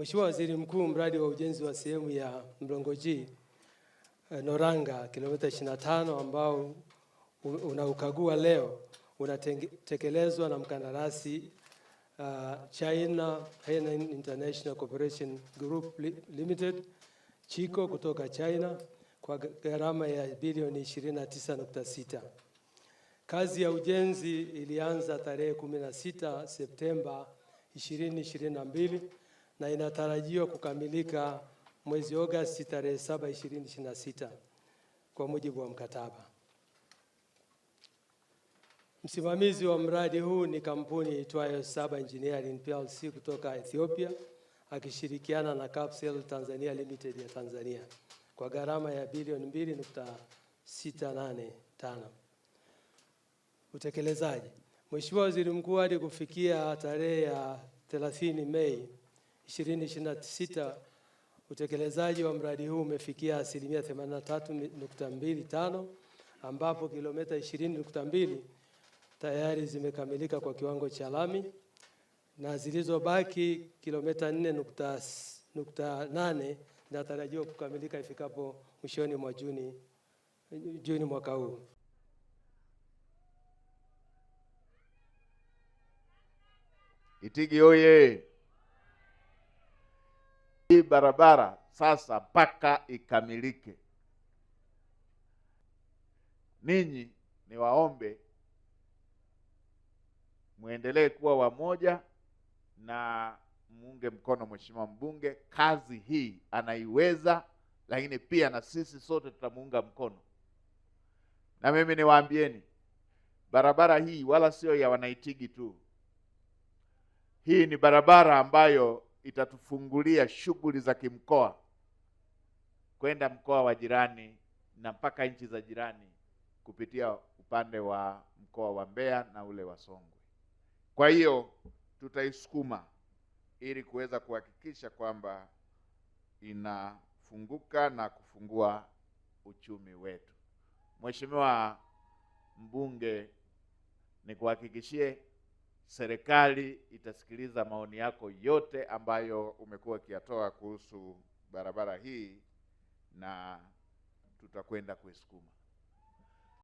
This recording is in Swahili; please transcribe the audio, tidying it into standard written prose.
Mheshimiwa Waziri Mkuu, mradi wa ujenzi wa sehemu ya Mlongoji Noranga kilomita 25 ambao unaukagua leo unatekelezwa na mkandarasi China Hainan International Corporation Group Limited Chico kutoka China kwa gharama ya bilioni 29.6. Kazi ya ujenzi ilianza tarehe 16 Septemba 2022 na inatarajiwa kukamilika mwezi Agosti tarehe 7, 2026 kwa mujibu wa mkataba. Msimamizi wa mradi huu ni kampuni itwayo Saba Engineering PLC kutoka Ethiopia akishirikiana na Capsel Tanzania Limited ya Tanzania kwa gharama ya bilioni 2.685. Utekelezaji. Mheshimiwa Waziri Mkuu, hadi kufikia tarehe ya 30 Mei 2026 utekelezaji wa mradi huu umefikia asilimia 83.25 ambapo kilomita 20.2 tayari zimekamilika kwa kiwango cha lami na zilizobaki kilomita 4.8 zinatarajiwa kukamilika ifikapo mwishoni mwa Juni mwaka huu. Itigi oye! Hii barabara sasa mpaka ikamilike. Ninyi niwaombe muendelee kuwa wamoja na muunge mkono Mheshimiwa mbunge. Kazi hii anaiweza, lakini pia na sisi sote tutamuunga mkono. Na mimi niwaambieni, barabara hii wala sio ya Wanaitigi tu. Hii ni barabara ambayo itatufungulia shughuli za kimkoa kwenda mkoa wa jirani na mpaka nchi za jirani kupitia upande wa mkoa wa Mbeya na ule wa Songwe. Kwa hiyo tutaisukuma ili kuweza kuhakikisha kwamba inafunguka na kufungua uchumi wetu. Mheshimiwa mbunge, nikuhakikishie serikali itasikiliza maoni yako yote ambayo umekuwa ukiyatoa kuhusu barabara hii na tutakwenda kuisukuma.